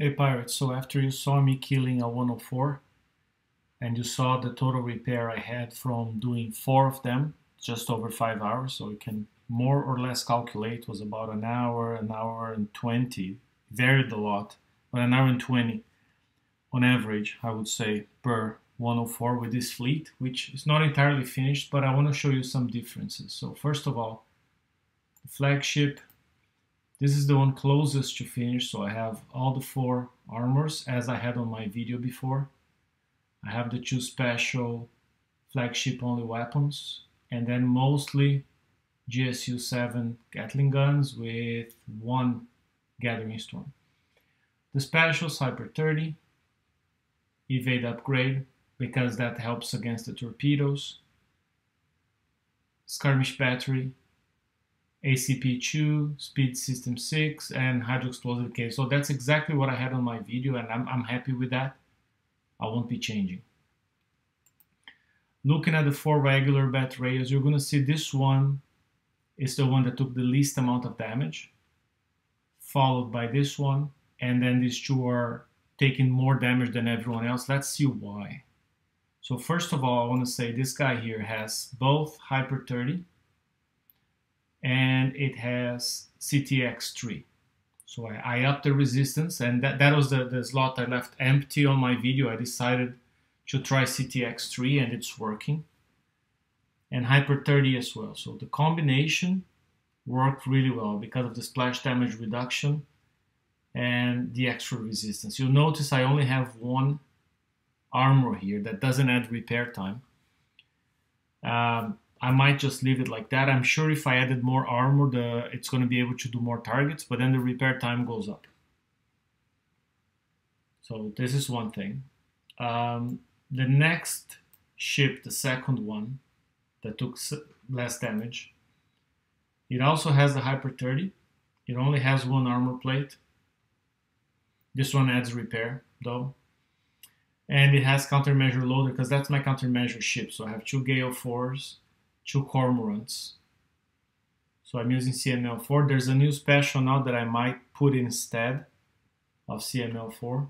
Okay, Pirates, so after you saw me killing a 104 and you saw the total repair I had from doing 4 of them, just over 5 hours, so you can more or less calculate, was about an hour and 20, varied a lot, but an hour and 20 on average, I would say, per 104 with this fleet, which is not entirely finished, but I want to show you some differences. So first of all, the flagship. This is the one closest to finish, so I have all the 4 armors as I had on my video before. I have the 2 special flagship only weapons, and then mostly GSU 7 Gatling guns with 1 Gathering Storm. The specials, Hyper 30, evade upgrade, because that helps against the torpedoes. Skirmish battery, ACP2, Speed System 6, and Hydro Explosive Case. So that's exactly what I had on my video, and I'm happy with that. I won't be changing. Looking at the 4 regular bat rails, you're going to see this one is the one that took the least amount of damage, followed by this one, and then these 2 are taking more damage than everyone else. Let's see why. So first of all, I want to say this guy here has both Hyper 30 and it has CTX3. So I upped the resistance, and that was the slot I left empty on my video. I decided to try CTX3 and it's working. And Hyper 30 as well. So the combination worked really well because of the splash damage reduction and the extra resistance. You'll notice I only have 1 armor here that doesn't add repair time. I might just leave it like that. I'm sure if I added more armor, it's going to be able to do more targets, but then the repair time goes up. So this is one thing. The next ship, the second one, that took less damage, it also has the Hyper 30. It only has 1 armor plate. This one adds repair, though. And it has countermeasure loader, because that's my countermeasure ship. So I have 2 Gale 4s, 2 Cormorants. So I'm using CML4. There's a new special now that I might put instead of CML4.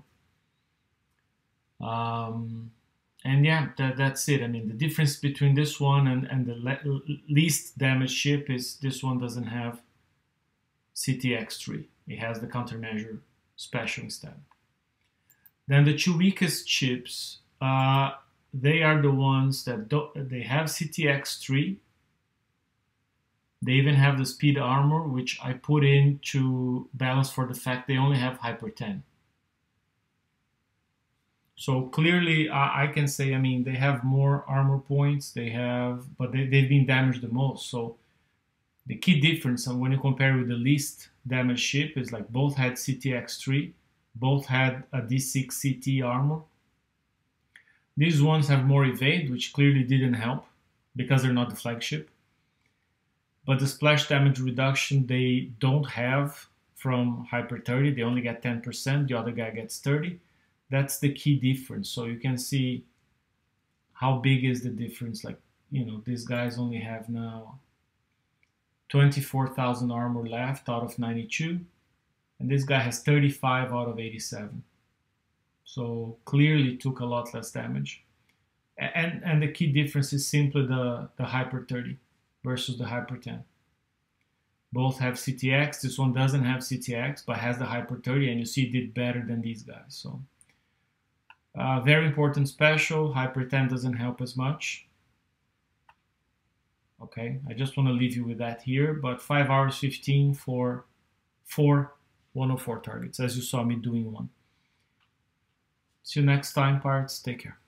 And yeah, that's it. I mean, the difference between this one and the least damaged ship is this one doesn't have CTX3. It has the countermeasure special instead. Then the 2 weakest ships, they are the ones that they have CTX3. They even have the speed armor, which I put in to balance for the fact they only have Hyper 10. So clearly, I can say, I mean, they have more armor points. But they've been damaged the most. So the key difference, and when you compare with the least damaged ship, is like both had CTX3, both had a D6 CT armor. These ones have more evade, which clearly didn't help because they're not the flagship. But the splash damage reduction they don't have from Hyper 30. They only get 10%. The other guy gets 30. That's the key difference. So you can see how big is the difference. Like, you know, these guys only have now 24,000 armor left out of 92. And this guy has 35 out of 87. So clearly took a lot less damage. And the key difference is simply the Hyper 30 versus the Hyper 10. Both have CTX. This one doesn't have CTX, but has the Hyper 30, and you see it did better than these guys. So very important special. Hyper 10 doesn't help as much. Okay, I just want to leave you with that here. But 5 hours 15 for 4 104 targets, as you saw me doing one. See you next time, Pirates. Take care.